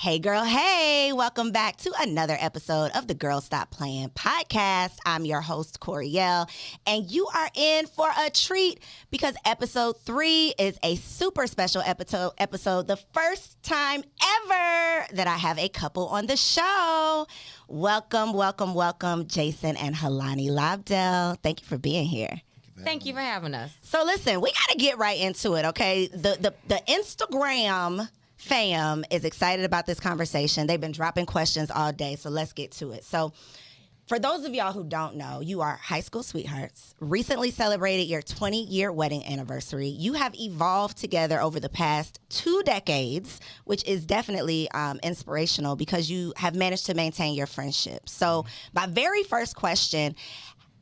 Hey, girl, hey. Welcome back to another episode of the Girl Stop Playin podcast. I'm your host, Koereyelle, and you are in for a treat because episode 3 is a super special episode, the first time ever that I have a couple on the show. Welcome, Jason and Helani Lobdell. Thank you for being here. Thank you for having us. So listen, we got to get right into it, okay? The Instagram fam is excited about this conversation. They've been dropping questions all day, so let's get to it. So for those of y'all who don't know, you are high school sweethearts, recently celebrated your 20-year wedding anniversary. You have evolved together over the past 2 decades, which is definitely inspirational because you have managed to maintain your friendship. So my very first question,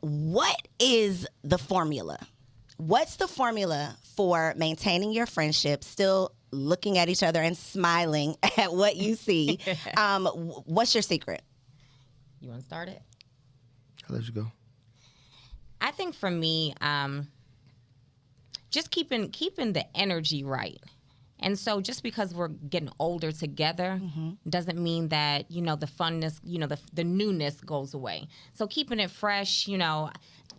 what is the formula? What's the formula for maintaining your friendship, still looking at each other and smiling at what you see? What's your secret? You want to start it? I'll let you go. I think for me, just keeping the energy right. And so just because we're getting older together doesn't mean that, the funness, the newness goes away. So keeping it fresh,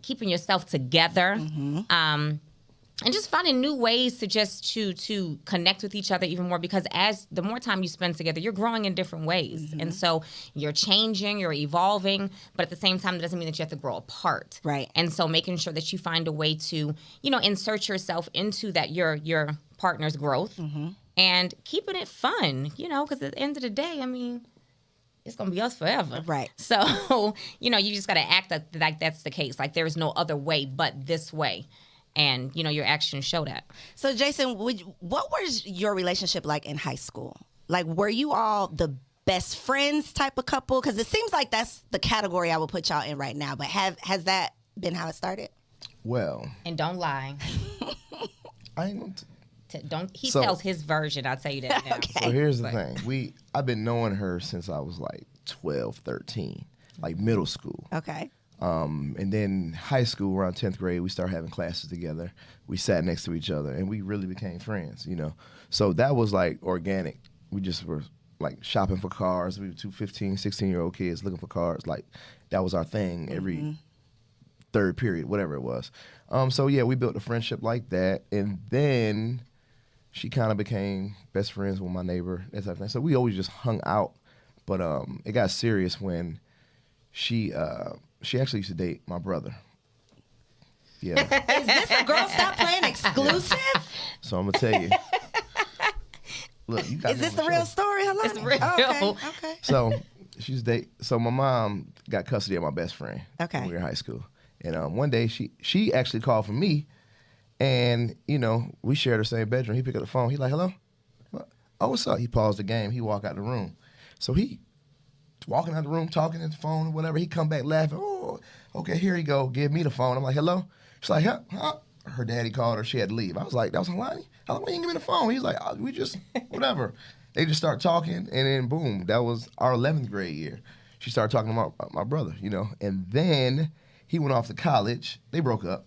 keeping yourself together, and just finding new ways to connect with each other even more, because as the more time you spend together, you're growing in different ways. And so you're changing, you're evolving, but at the same time, that doesn't mean that you have to grow apart. Right. And so making sure that you find a way to, insert yourself into that your partner's growth and keeping it fun, because at the end of the day, it's going to be us forever. Right. So, you just got to act like that's the case. Like there's no other way but this way. And, your actions show that. So, Jason, what was your relationship like in high school? Like, were you all the best friends type of couple? Because it seems like that's the category I would put y'all in right now. But has that been how it started? Well. And don't lie. I ain't He tells his version. I'll tell you that now. Okay. So here's the thing. I've been knowing her since I was like 12, 13, like middle school. Okay. And then high school, around 10th grade, we started having classes together. We sat next to each other, and we really became friends, So that was like organic. We just were like shopping for cars. We were 2 15, 16-year-old kids looking for cars. Like that was our thing every third period, whatever it was. So yeah, we built a friendship like that. And then she kind of became best friends with my neighbor, that type of thing. So we always just hung out. But it got serious when she actually used to date my brother. Yeah. Is this a Girl Stop Playin exclusive? So I'm gonna tell you. Look, you got. Is this the real story? Hello? It's real. Oh, okay. So my mom got custody of my best friend. Okay. When we were in high school, and one day she actually called for me, and we shared the same bedroom. He picked up the phone. He like, hello. Oh, what's up? He paused the game. He walked out the room. So he walking out the room, talking at the phone or whatever. He come back laughing. Oh, okay, here he go. Give me the phone. I'm like, hello? She's like, huh? Her daddy called her. She had to leave. I was like, that was Helani? How long you didn't give me the phone? He's like, we just, whatever. They just start talking, and then boom, that was our 11th grade year. She started talking about my brother, And then he went off to college. They broke up.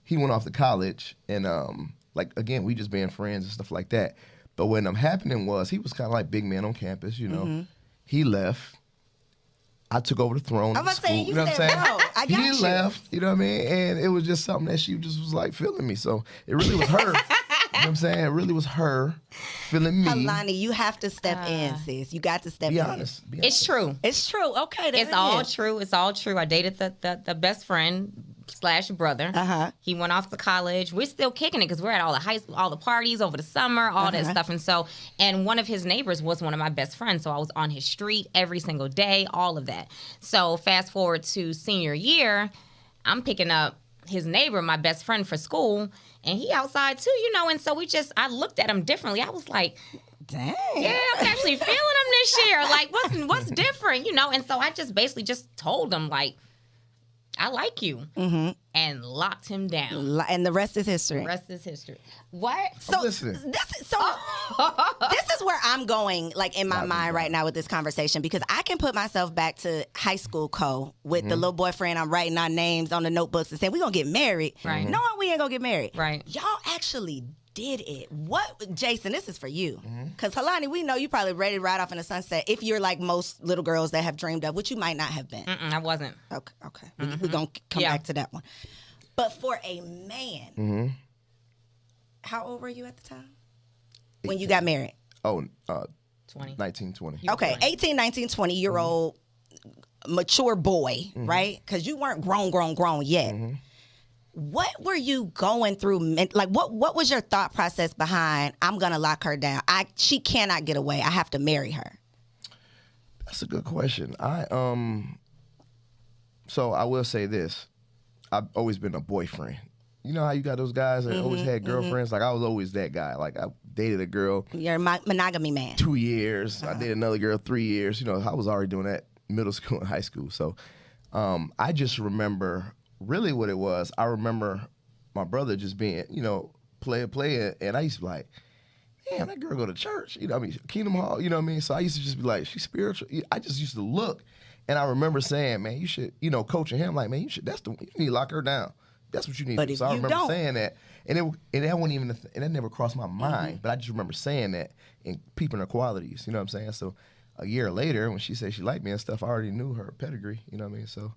He went off to college, and again, we just being friends and stuff like that. But what ended up happening was he was kind of like big man on campus, He left. I took over the throne. I'm about to say, you know what I'm saying? No, I got he you. left, you know what I mean? And it was just something that she just was like feeling me. So it really was her. You know what I'm saying? It really was her feeling me. Helani, you have to step in, sis. You got to step in. Be honest. It's true. It's true. Okay. It's all true. It's all true. I dated the best friend / brother. He went off to college. We're still kicking it because we're at all the high school, all the parties over the summer, all that stuff. And one of his neighbors was one of my best friends. So I was on his street every single day, all of that. So fast forward to senior year, I'm picking up his neighbor, my best friend for school, and he outside too, and so I looked at him differently. I was like, dang. Yeah, I'm actually feeling him this year. Like, what's different, And so I just basically just told him, like, I like you, and locked him down. And the rest is history. The rest is history. What? So This is where I'm going, like in my mind right now with this conversation, because I can put myself back to high school with the little boyfriend. I'm writing our names on the notebooks and saying we're gonna get married, knowing we ain't gonna get married. Right. Y'all actually did it. What, Jason, this is for you. Because Helani, we know you probably ready to ride off in the sunset if you're like most little girls that have dreamed of, which you might not have been. I wasn't. Okay. We're going to come back to that one. But for a man, how old were you at the time? 18. When you got married? 20. 19, 20. Okay, 18, 19, 20-year-old mature boy, right? Because you weren't grown yet. What were you going through? Like, what was your thought process behind, I'm going to lock her down? She cannot get away. I have to marry her. That's a good question. So I will say this. I've always been a boyfriend. You know how you got those guys that always had girlfriends? Like, I was always that guy. Like, I dated a girl. You're a monogamy man. 2 years. I dated another girl 3 years. You know, I was already doing that middle school and high school. So I just remember really what it was. I remember my brother just being, you know, player. And I used to be like, damn, that girl go to church. You know what I mean? Kingdom Hall, you know what I mean? So I used to just be like, she's spiritual. I just used to look. And I remember saying, man, you should, you know, coaching him like, man, you need to lock her down. That's what you need. But so I remember saying that, and that wasn't even, and that never crossed my mind. But I just remember saying that and peeping her qualities. You know what I'm saying? So a year later, when she said she liked me and stuff, I already knew her pedigree. You know what I mean? So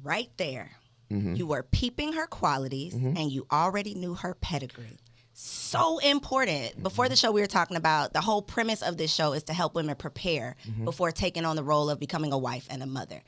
right there, you were peeping her qualities, and you already knew her pedigree. So important. Before the show, we were talking about the whole premise of this show is to help women prepare before taking on the role of becoming a wife and a mother.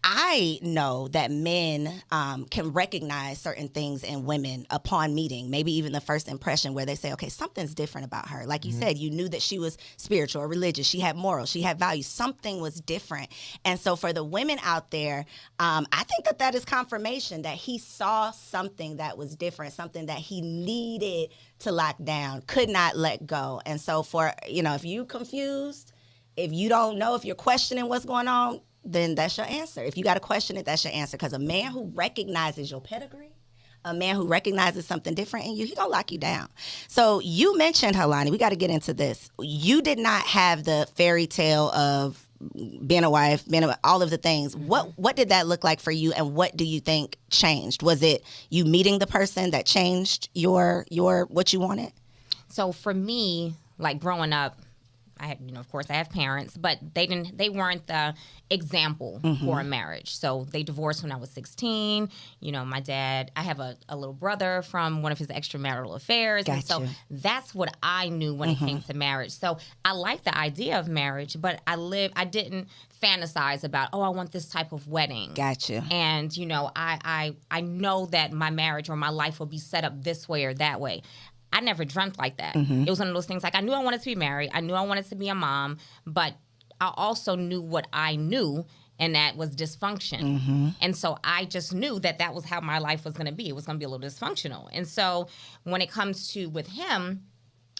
I know that men can recognize certain things in women upon meeting, maybe even the first impression where they say, okay, something's different about her. Like you said, you knew that she was spiritual or religious. She had morals. She had values. Something was different. And so for the women out there, I think that is confirmation that he saw something that was different, something that he needed to lock down, could not let go. And so for, you know, if you confused, if you don't know, if you're questioning what's going on, then that's your answer. If you got to question it, that's your answer. Because a man who recognizes your pedigree, a man who recognizes something different in you, he gonna lock you down. So you mentioned, Helani, we got to get into this. You did not have the fairy tale of being a wife, all of the things. What did that look like for you, and what do you think changed? Was it you meeting the person that changed your what you wanted? So for me, like growing up, I had, you know, of course I have parents, but they weren't the example for a marriage. So they divorced when I was 16. You know, my dad, I have a little brother from one of his extramarital affairs. Gotcha. And so that's what I knew when it came to marriage. So I liked the idea of marriage, but I didn't fantasize about, I want this type of wedding. Gotcha. And, you know, I know that my marriage or my life will be set up this way or that way. I never dreamt like that. It was one of those things like I knew I wanted to be married. I knew I wanted to be a mom, but I also knew what I knew, and that was dysfunction. And so I just knew that was how my life was going to be. It was going to be a little dysfunctional. And so when it comes to with him,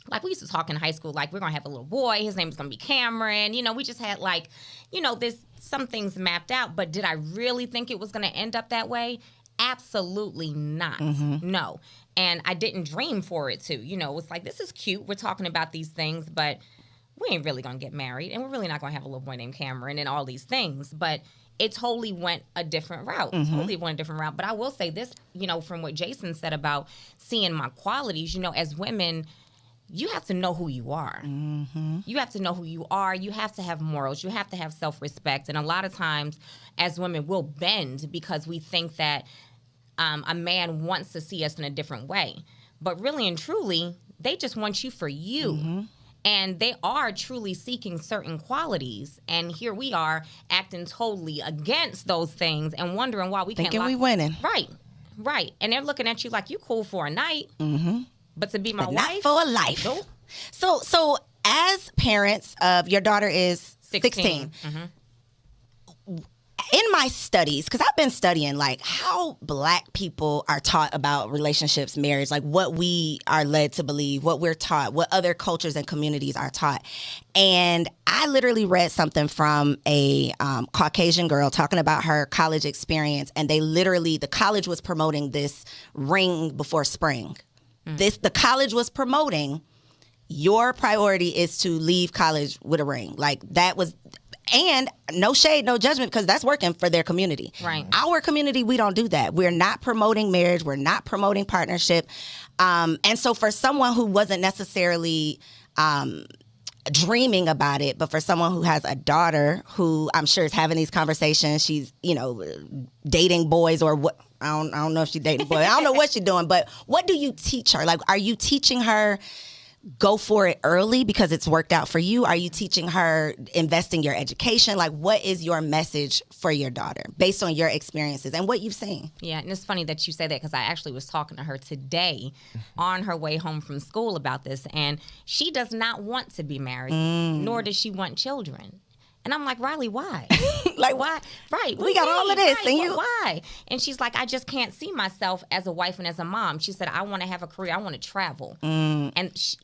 like we used to talk in high school, like we're going to have a little boy. His name is going to be Cameron. You know, we just had like, you know, some things mapped out. But did I really think it was going to end up that way? Absolutely not. No. And I didn't dream for it to. You know, it's like, this is cute. We're talking about these things, but we ain't really going to get married. And we're really not going to have a little boy named Cameron and all these things. But it totally went a different route. But I will say this, you know, from what Jason said about seeing my qualities, you know, as women, you have to know who you are. You have to know who you are. You have to have morals. You have to have self-respect. And a lot of times as women, we'll bend because we think that a man wants to see us in a different way. But really and truly, they just want you for you. And they are truly seeking certain qualities. And here we are acting totally against those things and wondering why we can't. Thinking we winning. Right. And they're looking at you like you cool for a night. But to be my wife? Not for a life. Nope. So as parents of, your daughter is 16. In my studies, because I've been studying like how Black people are taught about relationships, marriage, like what we are led to believe, what we're taught, what other cultures and communities are taught. And I literally read something from a Caucasian girl talking about her college experience. And the college was promoting this ring before spring. The college was promoting, your priority is to leave college with a ring. Like that was... And no shade, no judgment, because that's working for their community. Right. Our community, we don't do that. We're not promoting marriage. We're not promoting partnership. And so for someone who wasn't necessarily dreaming about it, but for someone who has a daughter who I'm sure is having these conversations, she's, dating boys or what. I don't know if she's dating boys. I don't know what she's doing, but what do you teach her? Like, are you teaching her go for it early because it's worked out for you? Are you teaching her invest in your education? Like, what is your message for your daughter based on your experiences and what you've seen? Yeah, and it's funny that you say that because I actually was talking to her today on her way home from school about this, and she does not want to be married, nor does she want children. And I'm like, Riley, why? Like, why? Right. We got all of this. Right, And you, why? And she's like, I just can't see myself as a wife and as a mom. She said, I want to have a career. I want to travel. And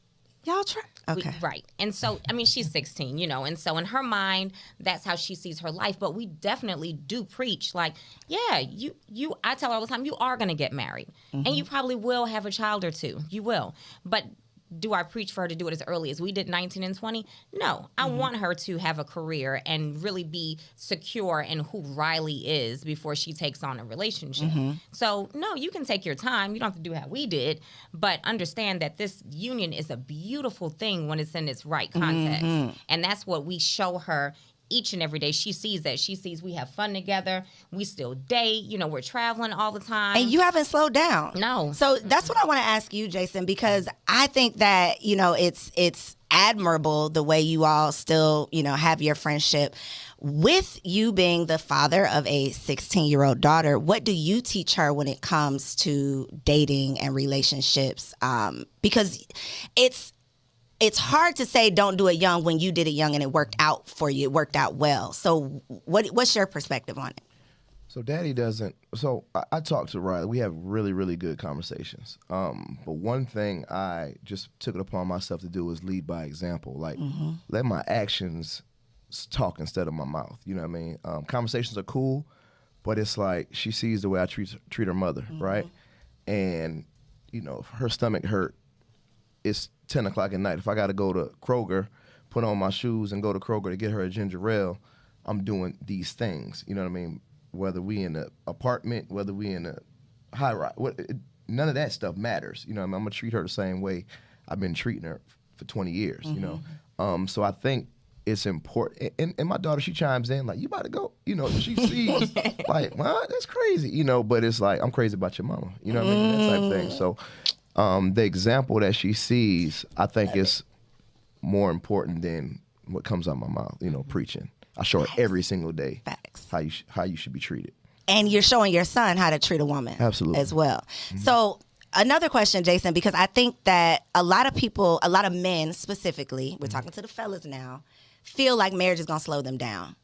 y'all try. Okay. Right. And so, I mean, she's 16, and so in her mind, that's how she sees her life. But we definitely do preach, like, yeah, I tell her all the time, you are going to get married. And you probably will have a child or two. You will. But do I preach for her to do it as early as we did, 19 and 20? No. I want her to have a career and really be secure in who Riley is before she takes on a relationship. So, no, you can take your time. You don't have to do how we did, but understand that this union is a beautiful thing when it's in its right context. And that's what we show her each and every day. She sees that. She sees we have fun together. We still date. We're traveling all the time. And you haven't slowed down. No. So that's what I want to ask you, Jason, because I think that, it's admirable the way you all still, have your friendship. With you being the father of a 16-year-old daughter, what do you teach her when it comes to dating and relationships? Because it's hard to say don't do it young when you did it young and it worked out for you. It worked out well. So what's your perspective on it? So Daddy doesn't. So I talk to Riley. We have really, really good conversations. But one thing I just took it upon myself to do is lead by example. Like, let my actions talk instead of my mouth. You know what I mean? Conversations are cool, but it's like she sees the way I treat her mother, right? And, if her stomach hurt, it's 10 o'clock at night. If I got to go to Kroger, put on my shoes and go to Kroger to get her a ginger ale, I'm doing these things. You know what I mean? Whether we in an apartment, whether we in a high rise, none of that stuff matters. I'm going to treat her the same way I've been treating her for 20 years, So I think it's important. And my daughter, she chimes in like, you about to go? She sees like, what? That's crazy, but it's like, I'm crazy about your mama. You know what I mean? That type of thing. So the example that she sees, I think is more important than what comes out of my mouth, preaching. I show her every single day how you should be treated. And you're showing your son how to treat a woman. Absolutely. As well. So another question, Jason, because I think that a lot of people, a lot of men specifically, we're talking to the fellas now, feel like marriage is going to slow them down.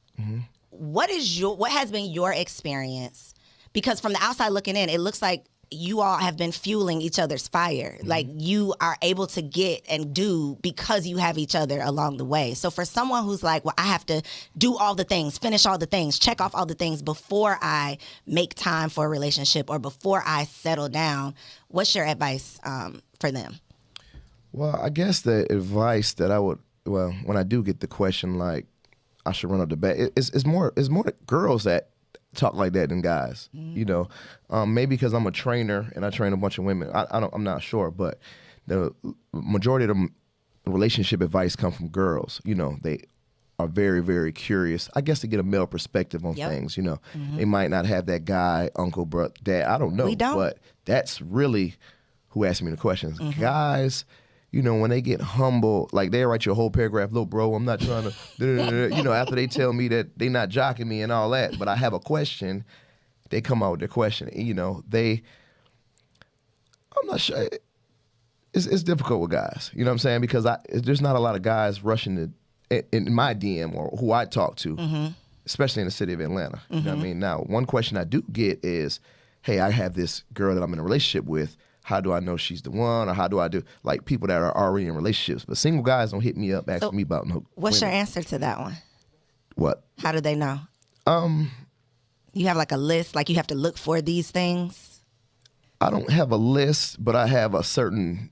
What has been your experience? Because from the outside looking in, it looks like you all have been fueling each other's fire. Like you are able to get and do because you have each other along the way. So for someone who's like, well, I have to do all the things, finish all the things, check off all the things before I make time for a relationship or before I settle down, what's your advice for them? Well, I guess the advice that I would, when I do get the question like I should run up the back, it's more girls that talk like that than guys, maybe because I'm a trainer and I train a bunch of women. I'm not sure, but the majority of the relationship advice come from girls. They are very, very curious, I guess, to get a male perspective on things. They might not have that guy, uncle, brother, dad. I don't know. We don't. But that's really who asked me the questions. Guys, when they get humble, like they write you a whole paragraph, little bro, I'm not trying to, after they tell me that they not jocking me and all that, but I have a question, they come out with their question. I'm not sure. It's difficult with guys, you know what I'm saying? Because there's not a lot of guys rushing in my DM or who I talk to, especially in the city of Atlanta. You know what I mean? Now, one question I do get is, hey, I have this girl that I'm in a relationship with. How do I know she's the one, or how do I do, like people that are already in relationships? But single guys don't hit me up asking me about no. What's women. your answer to that one? What? How do they know? You have like a list, like you have to look for these things? I don't have a list, but I have a certain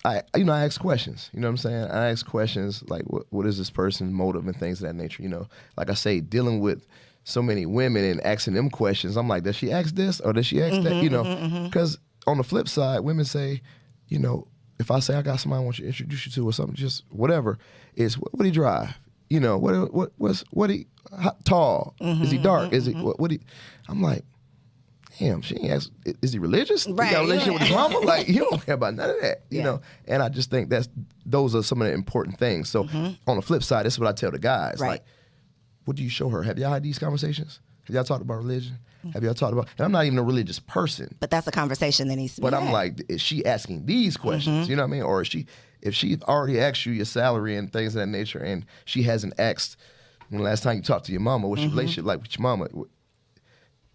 I ask questions. You know what I'm saying? I ask questions like, what is this person's motive and things of that nature. You know, like I say, dealing with so many women and asking them questions, I'm like, does she ask this or does she ask that? You know, because on the flip side, women say, you know, if I say I got somebody I want you to introduce you to or something, just whatever, is what do he drive? You know, what he how tall? Is he dark? Is he what he? I'm like, damn, she ain't asked, is he religious? Right, He got a relationship with his mama? Like, you don't care about none of that, you know? And I just think those are some of the important things. So on the flip side, this is what I tell the guys. Right. Like, what do you show her? Have y'all had these conversations? Have y'all talked about religion? Have y'all talked about, and I'm not even a religious person. But that's a conversation that needs to be But I'm had. like, is she asking these questions? You know what I mean? Or if she already asked you your salary and things of that nature, and she hasn't asked when the last time you talked to your mama, what's your relationship like with your mama?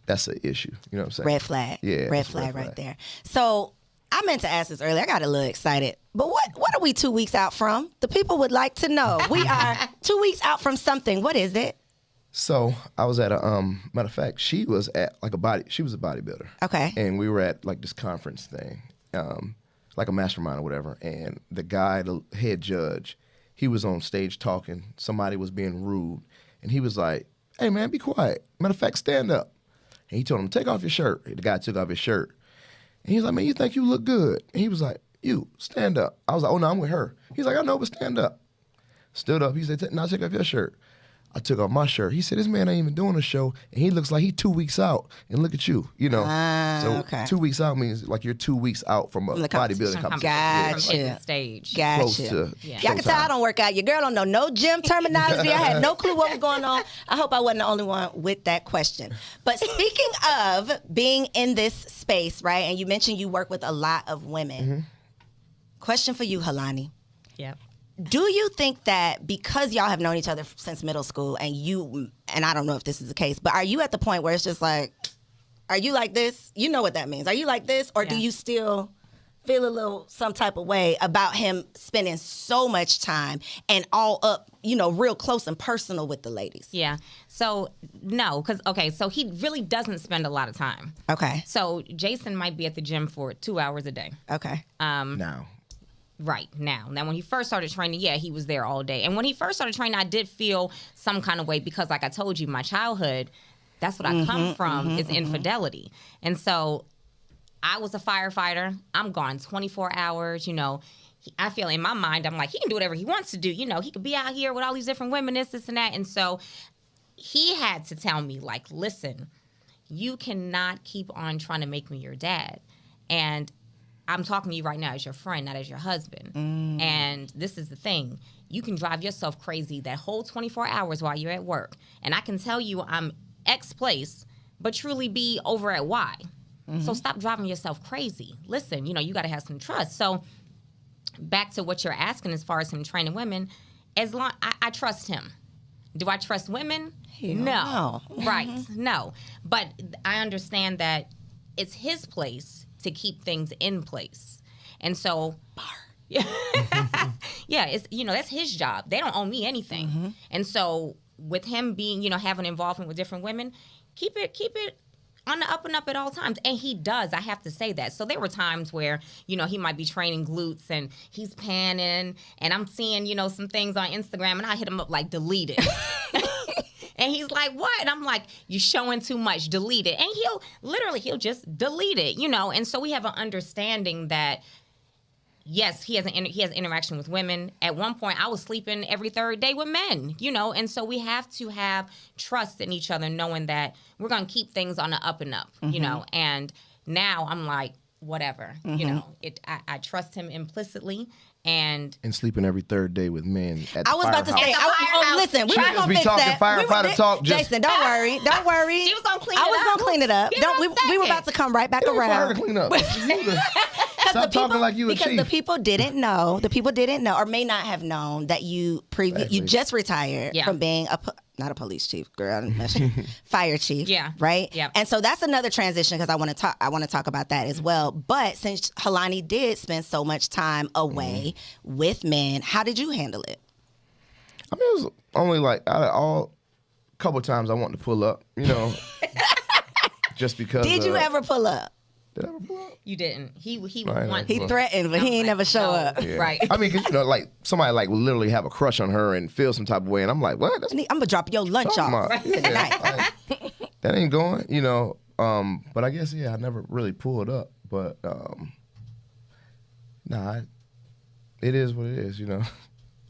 That's an issue. You know what I'm saying? Red flag. Yeah. Red flag right there. So I meant to ask this earlier. I got a little excited. But what are we 2 weeks out from? The people would like to know. We are 2 weeks out from something. What is it? So I was at a matter of fact, she was at she was a bodybuilder. Okay. And we were at like this conference thing, like a mastermind or whatever. And the guy, the head judge, he was on stage talking. Somebody was being rude. And he was like, hey man, be quiet. Matter of fact, stand up. And he told him, take off your shirt. The guy took off his shirt. And he's like, man, you think you look good? And he was like, you, stand up. I was like, oh, no, I'm with her. He's like, I know, but stand up. Stood up. He said, now take off your shirt. I took off my shirt. He said, this man ain't even doing a show, and he looks like he 2 weeks out. And look at you, you know. So okay. 2 weeks out means like you're 2 weeks out from a bodybuilding competition. Gotcha. From the stage. Close Gotcha. to Y'all can tell I don't work out. Your girl don't know no gym terminology. I had no clue what was going on. I hope I wasn't the only one with that question. But speaking of being in this space, right, and you mentioned you work with a lot of women. Question for you, Helani. Yep. Do you think that because y'all have known each other since middle school and I don't know if this is the case, but are you at the point where it's just like, are you like this? You know what that means. Are you like this? Or do you still feel a little some type of way about him spending so much time and all up, you know, real close and personal with the ladies? Yeah. So, no, because, so he really doesn't spend a lot of time. Okay. So, Jason might be at the gym for 2 hours a day. Okay. Now. Right, now. Now, when he first started training, he was there all day. And when he first started training, I did feel some kind of way because, like I told you, my childhood, that's what I come from, is infidelity. And so I was a firefighter. I'm gone 24 hours, you know. I feel in my mind, I'm like, he can do whatever he wants to do. You know, he could be out here with all these different women, this and that. And so he had to tell me, like, listen, you cannot keep on trying to make me your dad. And I'm talking to you right now as your friend, not as your husband. And this is the thing. You can drive yourself crazy that whole 24 hours while you're at work. And I can tell you I'm X place, but truly be over at Y. So stop driving yourself crazy. Listen, you know, you got to have some trust. So back to what you're asking as far as him training women, as long I trust him. Do I trust women? No. Right. No. But I understand that it's his place to keep things in place. And so, yeah, it's, you know, that's his job. They don't owe me anything. And so with him being, you know, having involvement with different women, keep it on the up and up at all times. And he does, I have to say that. So there were times where, you know, he might be training glutes and he's panning and I'm seeing, you know, some things on Instagram and I hit him up like, delete it. And he's like, what? And I'm like, you're showing too much, delete it. And he'll just delete it, you know? And so we have an understanding that, yes, he has interaction with women. At one point, I was sleeping every third day with men, you know? And so we have to have trust in each other, knowing that we're going to keep things on the up and up, you know? And now I'm like, whatever, you know? I trust him implicitly. And sleeping every third day with men at the I was about to say, listen, we were going to fix that. Firefighter talk. Jason, don't worry. She was going to clean it up. I was going to clean it up. We were about to come right back around. For her to clean up. Stop talking like you a chief. Because the people didn't know, or may not have known that you just retired from being not a police chief, girl, I didn't mess you. Fire chief. Yeah. Right? Yeah. And so that's another transition because I want to talk about that as well. But since Helani did spend so much time away with men, how did you handle it? I mean, it was only like a couple times I wanted to pull up, you know, just because. Did you ever pull up? Did I ever pull up? You didn't. He I would ain't want. He threatened, but he ain't never show up. Yeah. Right. I mean, 'cause, you know, like somebody like will literally have a crush on her and feel some type of way, and I'm like, what? That's I'm gonna drop your lunch talking off about. tonight. Like, that ain't going, you know. But I guess I never really pulled up. But it is what it is, you know.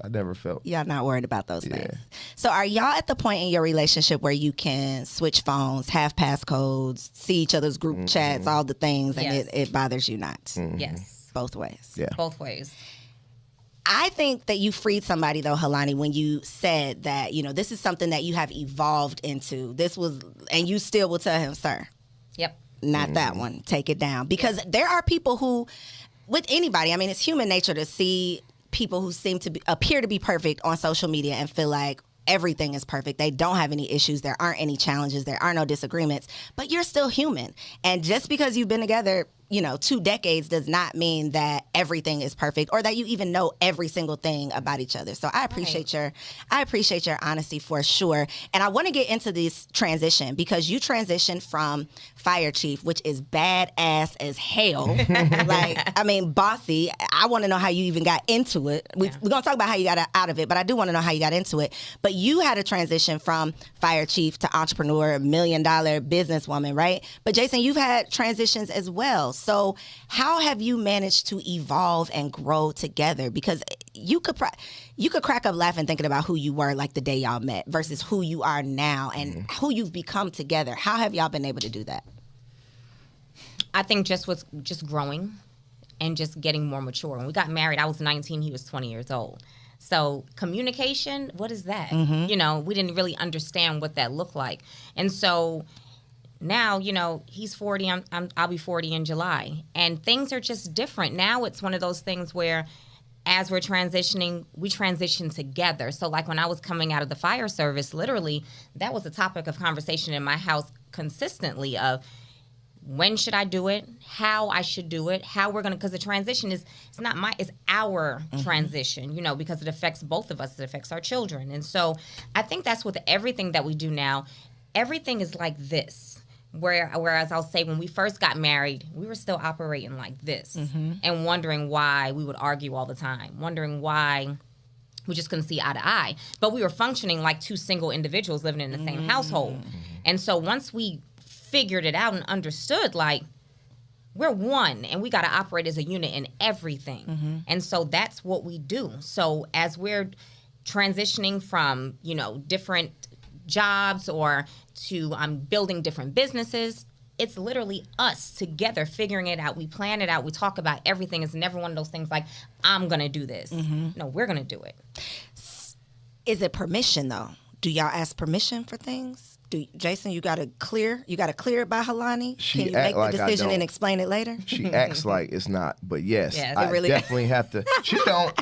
I never felt. Y'all not worried about those Yeah. things. So are y'all at the point in your relationship where you can switch phones, have passcodes, see each other's group chats, all the things, and Yes. it bothers you not? Yes. Both ways. Yeah. Both ways. I think that you freed somebody though, Helani, when you said that, you know, this is something that you have evolved into. And you still will tell him, sir, Yep. not that one. Take it down. Because there are people who, with anybody, I mean, it's human nature to see people who appear to be perfect on social media and feel like everything is perfect. They don't have any issues. There aren't any challenges. There are no disagreements. But you're still human. And just because you've been together, 2 decades does not mean that everything is perfect or that you even know every single thing about each other. So I appreciate your honesty for sure. And I want to get into this transition because you transitioned from fire chief, which is badass as hell. Bossy. I want to know how you even got into it. We're going to talk about how you got out of it, but I do want to know how you got into it. But you had a transition from fire chief to entrepreneur, $1 million businesswoman, right? But Jason, you've had transitions as well. So how have you managed to evolve and grow together? Because you could crack up laughing thinking about who you were like the day y'all met versus who you are now and who you've become together. How have y'all been able to do that? I think just growing and just getting more mature. When we got married, I was 19, he was 20 years old. So communication, what is that? We didn't really understand what that looked like. And so now, he's 40, I'll be 40 in July. And things are just different. Now it's one of those things where as we're transitioning, we transition together. So like when I was coming out of the fire service, literally, that was a topic of conversation in my house consistently of when should I do it, how I should do it, how we're going to, because the transition it's our transition, because it affects both of us. It affects our children. And so I think that's with everything that we do now. Everything is like this. Whereas I'll say when we first got married, we were still operating like this and wondering why we would argue all the time, wondering why we just couldn't see eye to eye. But we were functioning like two single individuals living in the same household. And so once we figured it out and understood, like, we're one and we got to operate as a unit in everything. And so that's what we do. So as we're transitioning from, different jobs or to building different businesses, it's literally us together figuring it out. We plan it out. We talk about everything. It's never one of those things like, I'm going to do this. No, we're going to do it. Is it permission though? Do y'all ask permission for things? Jason, you got to clear it by Helani? Can you make the decision and explain it later? She acts like it's not, but yes, I really definitely have to. She don't.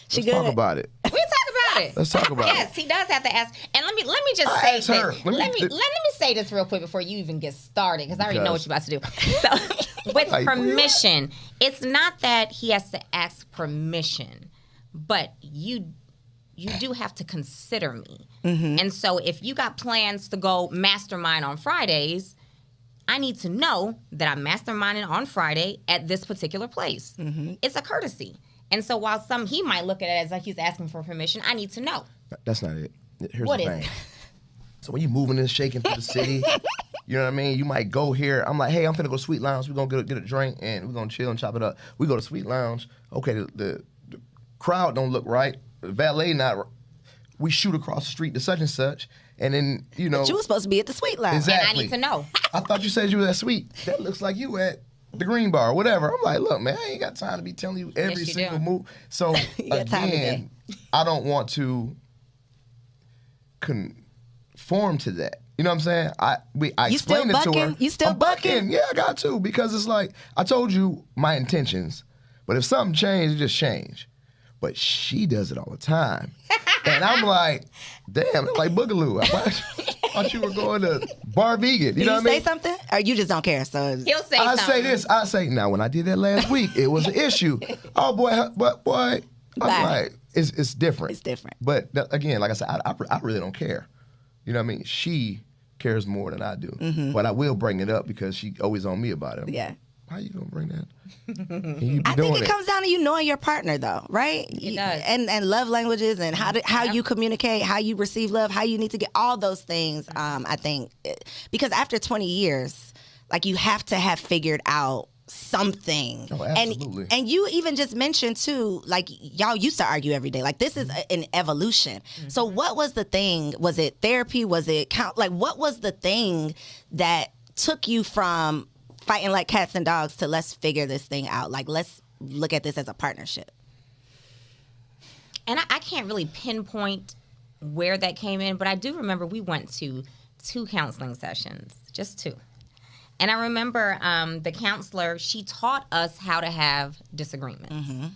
She Let's talk about it. We'll talk about it. Let's talk about it. Yes, he does have to ask. And let me just say this. Let me say this real quick before you even get started, because I already know what you're about to do. So, with permission, it's not that he has to ask permission, but you do have to consider me. And so if you got plans to go mastermind on Fridays, I need to know that I'm masterminding on Friday at this particular place. It's a courtesy. And so while he might look at it as like he's asking for permission, I need to know. That's not it. Here's What the is thing. it? So when you're moving and shaking through the city, you know what I mean? You might go here. I'm like, hey, I'm finna go to Sweet Lounge. We're going to get a drink, and we're going to chill and chop it up. We go to Sweet Lounge. Okay, the crowd don't look right. The valet not. We shoot across the street to such and such, and then, But you were supposed to be at the Sweet Lounge. Exactly. And I need to know. I thought you said you were at Sweet. That looks like you at the Green Bar or whatever. I'm like, look, man, I ain't got time to be telling you every Yes, you single do. move. So, again, I don't want to conform to that. You know what I'm saying? I explained it to her. You still I'm bucking? Yeah, I got to, because it's like, I told you my intentions, but if something changed, it just changed. But she does it all the time. And I'm like, damn, that's like Boogaloo. I thought you were going to Bar Vegan. You know what I mean? Say something? Or you just don't care? So He'll say something. I say this. I say, now, when I did that last week, it was an issue. Oh, boy. I'm like, it's different. It's different. But again, like I said, I really don't care. You know what I mean? She cares more than I do. But I will bring it up because she always on me about it. Yeah. how you gonna bring that? And you be I doing think it comes down to you knowing your partner, though, right? It does. And love languages and how you communicate, how you receive love, how you need to get all those things. I think because after 20 years, like you have to have figured out something. Oh, absolutely. And you even just mentioned too, like y'all used to argue every day. Like this is an evolution. So what was the thing? Was it therapy? Was it like what was the thing that took you from fighting like cats and dogs to let's figure this thing out? Like let's look at this as a partnership. And I can't really pinpoint where that came in, but I do remember we went to 2 counseling sessions, just 2. And I remember the counselor, she taught us how to have disagreements.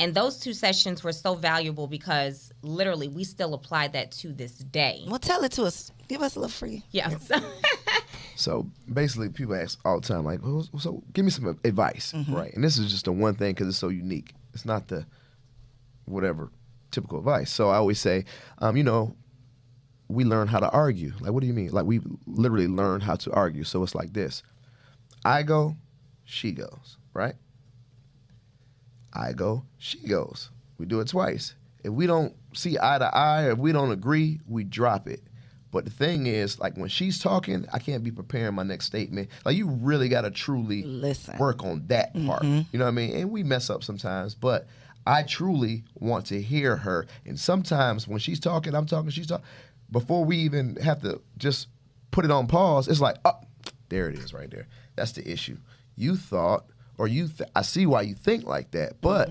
And those 2 sessions were so valuable because literally we still apply that to this day. Well, tell it to us. Give us a little free. Yeah. So basically, people ask all the time, like, well, so give me some advice, right? And this is just the one thing because it's so unique. It's not the whatever typical advice. So I always say, we learn how to argue. Like, what do you mean? Like, we literally learn how to argue. So it's like this. I go, she goes, right? I go, she goes. We do it twice. If we don't see eye to eye, or if we don't agree, we drop it. But the thing is, like, when she's talking, I can't be preparing my next statement. Like, you really got to truly work on that part. You know what I mean? And we mess up sometimes, but I truly want to hear her. And sometimes when she's talking, I'm talking, she's talking. Before we even have to just put it on pause, it's like, oh, there it is right there. That's the issue. You thought, or I see why you think like that, but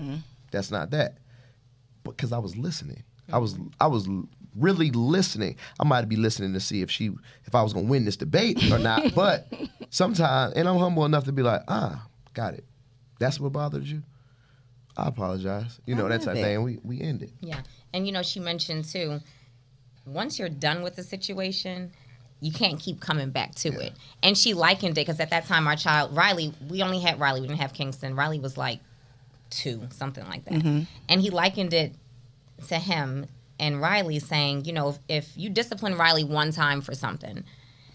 that's not that. Because I was listening. I was really listening. I might be listening to see if I was gonna win this debate or not. But sometimes, and I'm humble enough to be like, got it. That's what bothered you. I apologize. That type of thing. We end it. Yeah, and she mentioned too, once you're done with the situation, you can't keep coming back to it. And she likened it because at that time our child Riley, we only had Riley. We didn't have Kingston. Riley was like 2, something like that. And he likened it to him and Riley saying, if you discipline Riley one time for something,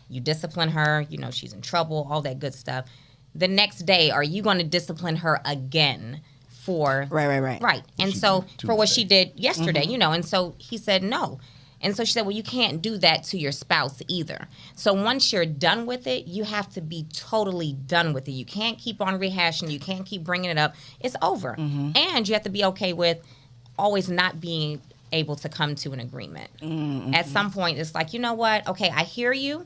you discipline her, she's in trouble, all that good stuff. The next day, are you going to discipline her again for... Right. And so for what she did yesterday, and so he said no. And so she said, well, you can't do that to your spouse either. So once you're done with it, you have to be totally done with it. You can't keep on rehashing. You can't keep bringing it up. It's over. And you have to be okay with always not being able to come to an agreement. At some point, it's like, you know what? Okay, I hear you.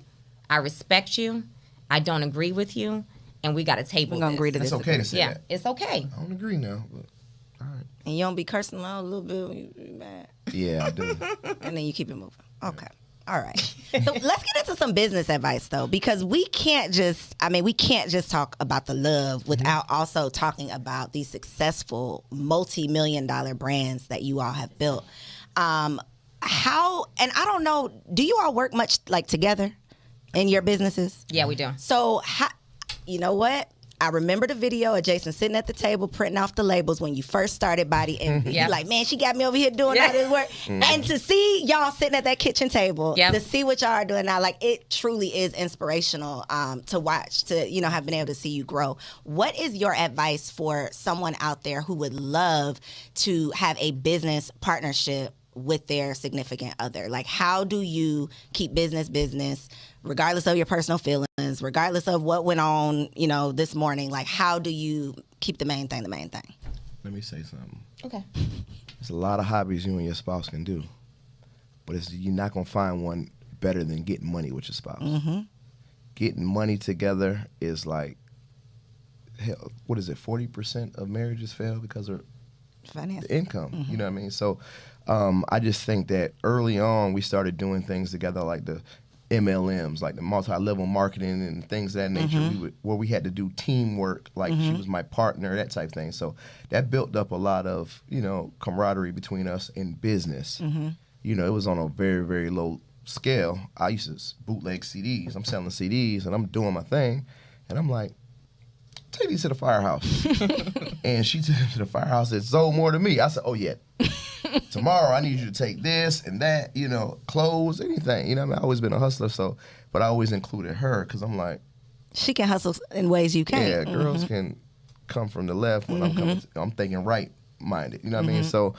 I respect you. I don't agree with you. And we got to table this. We're going to agree to this. It's okay to say that. It's okay. I don't agree now, but all right. And you don't be cursing out a little bit when you mad. Yeah, I do. And then you keep it moving. Okay. All right. So let's get into some business advice, though, because we can't just talk about the love without also talking about these successful multi-million-dollar brands that you all have built. And I don't know, do you all work much like together in your businesses? Yeah, we do. So, you know what? I remember the video of Jason sitting at the table printing off the labels when you first started Body Envy. You're like, man, she got me over here doing all this work. And to see y'all sitting at that kitchen table, to see what y'all are doing now, like it truly is inspirational to watch, to, have been able to see you grow. What is your advice for someone out there who would love to have a business partnership with their significant other? Like, how do you keep business, regardless of your personal feelings, regardless of what went on, this morning? Like, how do you keep the main thing the main thing? Let me say something. Okay. There's a lot of hobbies you and your spouse can do, but you're not going to find one better than getting money with your spouse. Getting money together is like, hell, what is it, 40% of marriages fail because of the income. You know what I mean? So I just think that early on we started doing things together like the MLMs, like the multi-level marketing and things of that nature, where we had to do teamwork, like she was my partner, that type of thing. So that built up a lot of, camaraderie between us in business. It was on a very, very low scale. I used to bootleg CDs. I'm selling CDs and I'm doing my thing. And I'm like, take these to the firehouse. And she took them to the firehouse and sold more to me. I said, oh, yeah. Tomorrow I need you to take this and that, clothes, anything. I've always been a hustler, but I always included her because I'm like, She can hustle in ways you can't. Yeah, girls can come from the left when I'm coming. I'm thinking right minded. You know what I mean? So,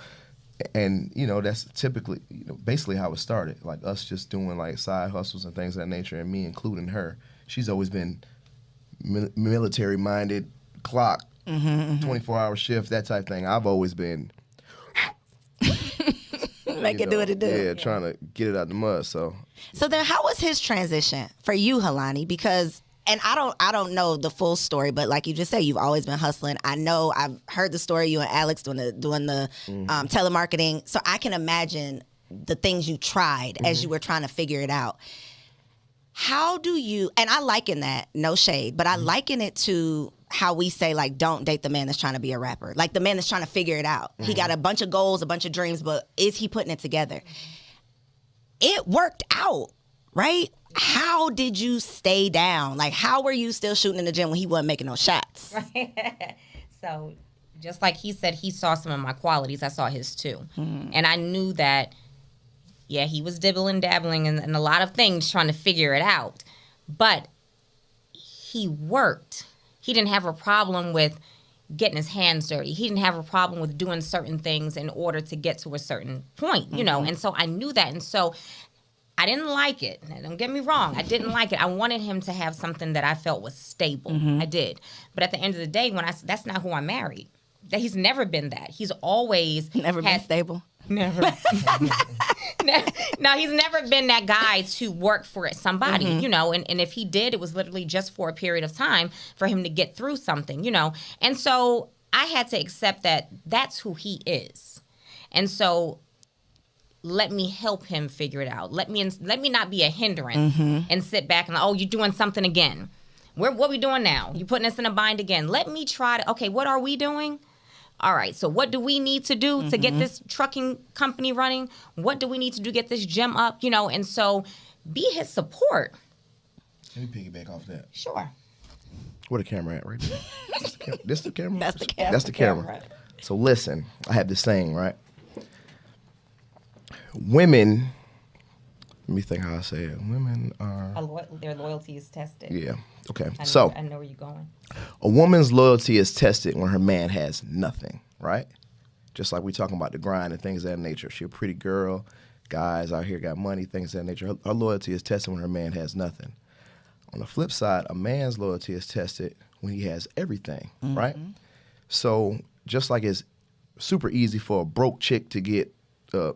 and you know that's typically, you know, basically how it started. Like us just doing like side hustles and things of that nature, and me including her. She's always been military minded, clock, 24-hour shift, that type thing. I've always been Make it do what it do. Yeah, trying to get it out the mud. So then, how was his transition for you, Helani? Because, and I don't know the full story, but like you just said, you've always been hustling. I know I've heard the story, you and Alex doing the telemarketing. So I can imagine the things you tried as you were trying to figure it out. How do you, and I liken that, no shade, but I liken it to how we say, like, don't date the man that's trying to be a rapper. Like the man that's trying to figure it out. He got a bunch of goals, a bunch of dreams, but is he putting it together? It worked out, right? How did you stay down? Like, how were you still shooting in the gym when he wasn't making no shots? Right. So just like he said, he saw some of my qualities. I saw his too. And I knew that, yeah, he was dibbling, dabbling in a lot of things trying to figure it out. But he worked. He didn't have a problem with getting his hands dirty. He didn't have a problem with doing certain things in order to get to a certain point, you know. And so I knew that. And so I didn't like it. Now, don't get me wrong. I didn't like it. I wanted him to have something that I felt was stable. I did. But at the end of the day, that's not who I married. That he's never been that. He's always been stable. Never. No, he's never been that guy to work for somebody, you know, and if he did, it was literally just for a period of time for him to get through something, you know. And so I had to accept that that's who he is. And so let me help him figure it out. Let me not be a hindrance and sit back and, oh, you're doing something again. What we doing now? You're putting us in a bind again. Let me try to, okay, what are we doing? All right, so what do we need to do to get this trucking company running? What do we need to do to get this gym up? You know, and so be his support. Let me piggyback off that. Sure. Where the camera at right there? This the camera? That's the camera. That's the camera. So listen, I have this saying, right? Women, let me think how I say it. Women are... Their loyalty is tested. Yeah, okay. I know where you're going. A woman's loyalty is tested when her man has nothing, right? Just like we talking about the grind and things of that nature. She a pretty girl, guys out here got money, things of that nature. Her loyalty is tested when her man has nothing. On the flip side, a man's loyalty is tested when he has everything, right? So just like it's super easy for a broke chick to get a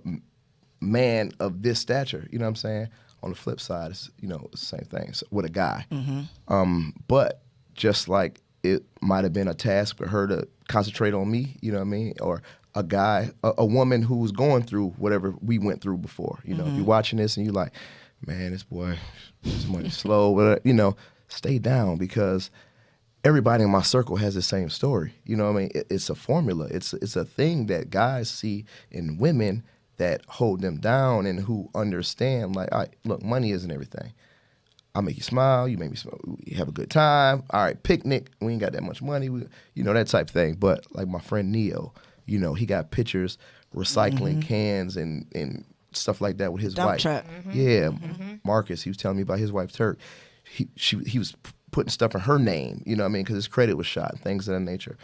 man of this stature, you know what I'm saying? On the flip side, it's, you know, it's the same thing with a guy. But just like it might have been a task for her to concentrate on me, you know what I mean? Or a guy, a woman who's going through whatever we went through before. You know, if you're watching this and you're like, man, this boy is money slow, but you know, stay down because everybody in my circle has the same story. You know what I mean? It's a formula. It's a thing that guys see in women that hold them down and who understand, like, all right, look, money isn't everything. I make you smile, you make me smile, we have a good time. All right, picnic, we ain't got that much money, you know, that type of thing. But like my friend Neo, you know, he got pictures recycling cans and stuff like that with his Dump wife. truck. Yeah, Marcus, he was telling me about his wife Turk. He was putting stuff in her name, you know what I mean, because his credit was shot, things of that nature.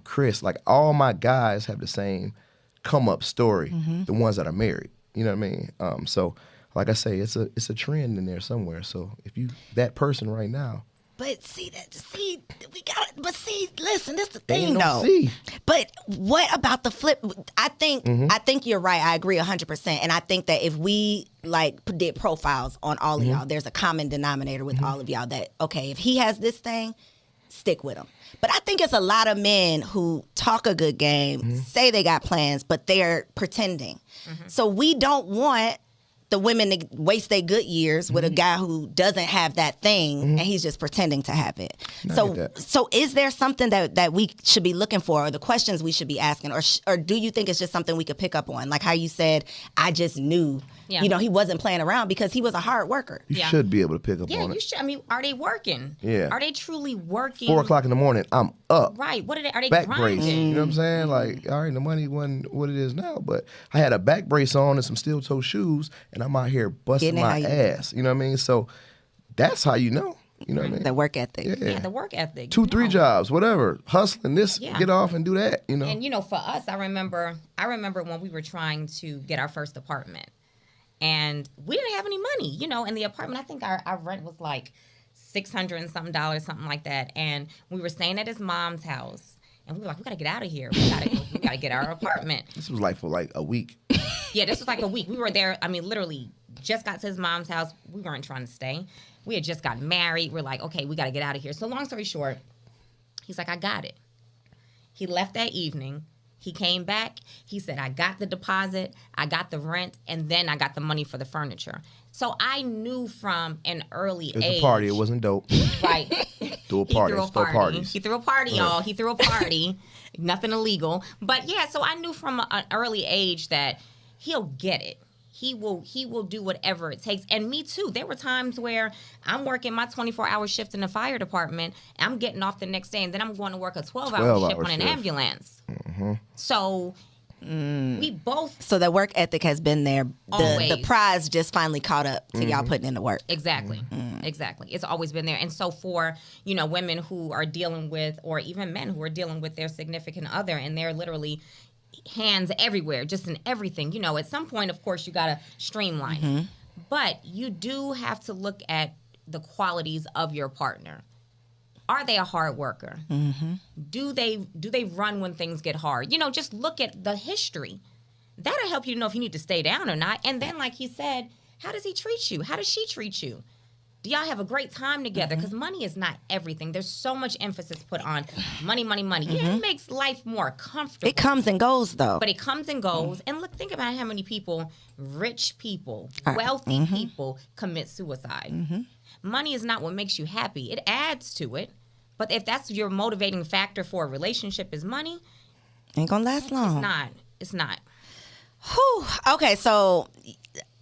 Chris, like all my guys have the same come up story, the ones that are married, you know what I mean? So like I say, it's a trend in there somewhere. So if you that person right now. But listen, this the thing though. See. But what about the flip? I think you're right. I agree 100%. And I think that if we like did profiles on all of y'all, there's a common denominator with all of y'all that, okay, if he has this thing, stick with him. But I think it's a lot of men who talk a good game, say they got plans, but they're pretending. So we don't want the women to waste their good years with a guy who doesn't have that thing and he's just pretending to have it. So is there something that we should be looking for, or the questions we should be asking, or do you think it's just something we could pick up on? Like how you said, I just knew, you know, he wasn't playing around because he was a hard worker. You should be able to pick up on it. Yeah, you should. I mean, are they working? Yeah. Are they truly working? 4 o'clock in the morning, I'm up. Right. What are they back grinding? brace. You know what I'm saying? Like, all right, the money wasn't what it is now, but I had a back brace on and some steel toe shoes, and I'm out here busting my ass. You know what I mean? So that's how you know. You know what I mean? The work ethic. Yeah, the work ethic. 2, 3 jobs, whatever. Hustling this, get off and do that, you know. And you know, for us, I remember when we were trying to get our first apartment, and we didn't have any money, you know. And the apartment, I think our rent was like $600 and something, something like that. And we were staying at his mom's house, and we were like, we gotta get out of here. We gotta get our apartment. This was like for like a week. Yeah, this was like a week. We were there. I mean, literally, just got to his mom's house. We weren't trying to stay. We had just gotten married. We're like, okay, we got to get out of here. So long story short, he's like, I got it. He left that evening. He came back. He said, I got the deposit, I got the rent, and then I got the money for the furniture. So I knew from an early age. It was a party. It wasn't dope. Right. Threw a party. Parties. He threw a party, y'all. He threw a party. Nothing illegal. But yeah, so I knew from an early age that he'll get it. He will do whatever it takes. And me too. There were times where I'm working my 24-hour shift in the fire department. I'm getting off the next day, and then I'm going to work a 12-hour shift on an ambulance. Mm-hmm. So we both. So the work ethic has been there. The prize just finally caught up to y'all putting in the work. Exactly. Exactly. It's always been there. And so for, you know, women who are dealing with, or even men who are dealing with their significant other, and they're literally hands everywhere, just in everything. You know, at some point, of course, you got to streamline. But you do have to look at the qualities of your partner. Are they a hard worker? Do they run when things get hard? You know, just look at the history. That'll help you to know if you need to stay down or not. And then, like he said, how does he treat you? How does she treat you? Do y'all have a great time together? Because money is not everything. There's so much emphasis put on money, money, money. Yeah, it makes life more comfortable. It comes and goes, though. But it comes and goes. And look, think about how many people, rich people, wealthy people, commit suicide. Money is not what makes you happy. It adds to it. But if that's your motivating factor for a relationship is money, ain't gonna last long. It's not. Whew. Okay, so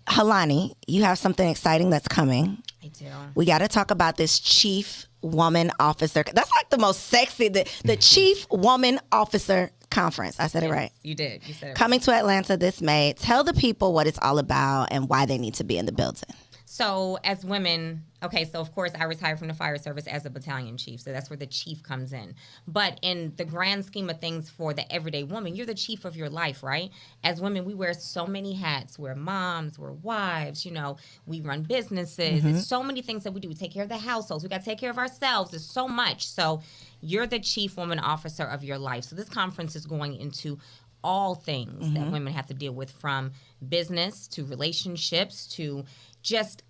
Helani, you have something exciting that's coming. I do. We got to talk about this Chief Woman Officer. That's like the most sexy, the Chief Woman Officer Conference. I said it right. You did. You said it right. Coming to Atlanta this May. Tell the people what it's all about and why they need to be in the building. So as women, okay, so of course I retired from the fire service as a battalion chief. So that's where the chief comes in. But in the grand scheme of things for the everyday woman, you're the chief of your life, right? As women, we wear so many hats. We're moms, we're wives, you know, we run businesses. There's so many things that we do. We take care of the households. We got to take care of ourselves. There's so much. So you're the chief woman officer of your life. So this conference is going into all things that women have to deal with, from business to relationships to just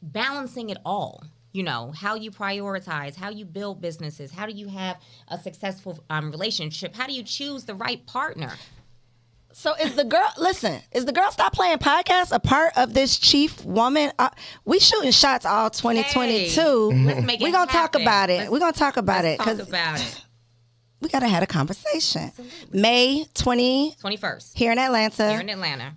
balancing it all. You know, how you prioritize, how you build businesses, how do you have a successful relationship, how do you choose the right partner? So is the Girl Stop Playing podcast a part of this Chief Woman? We shooting shots all 2022. Hey, let's make it We're going to talk happen. about it. We're going to talk about it. Talk about it. We got to have a conversation. Absolutely. May 21st. Here in Atlanta. Here in Atlanta.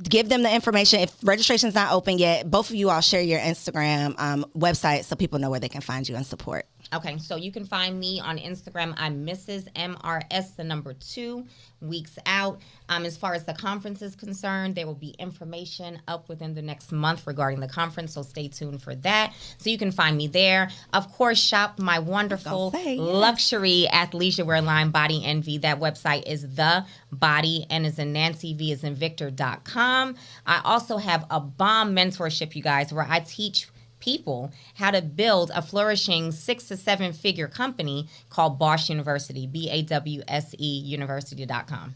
Give them the information. If registration's not open yet, both of you all share your Instagram website so people know where they can find you and support. Okay, so you can find me on Instagram. I'm Mrs. MRS, the number 2, weeks out. As far as the conference is concerned, there will be information up within the next month regarding the conference, so stay tuned for that. So you can find me there. Of course, shop my wonderful luxury athleisure wear line, Body Envy. That website is The Body, N as in Nancy, V as in Victor.com. I also have a bomb mentorship, you guys, where I teach people how to build a flourishing 6 to 7 figure company called Bosch University, BAWSE University.com.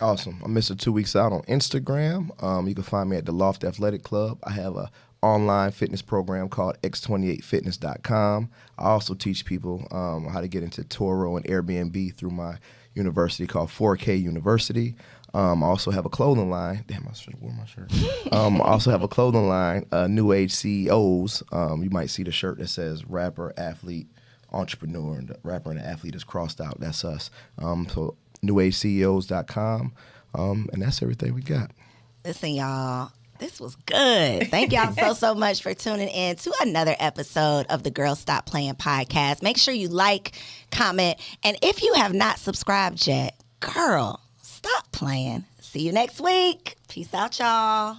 Awesome. I'm Mr. 2 Weeks Out on Instagram. You can find me at the Loft Athletic Club. I have a online fitness program called x28fitness.com. I also teach people how to get into Turo and Airbnb through my university called 4K University. I also have a clothing line. Damn, I should have worn my shirt. I also have a clothing line, New Age CEOs. You might see the shirt that says rapper, athlete, entrepreneur, and the rapper and the athlete is crossed out. That's us. So newageceos.com. And that's everything we got. Listen, y'all. This was good. Thank y'all so much for tuning in to another episode of the Girl Stop Playing podcast. Make sure you like, comment, and if you have not subscribed yet, girl, stop playing. See you next week. Peace out, y'all.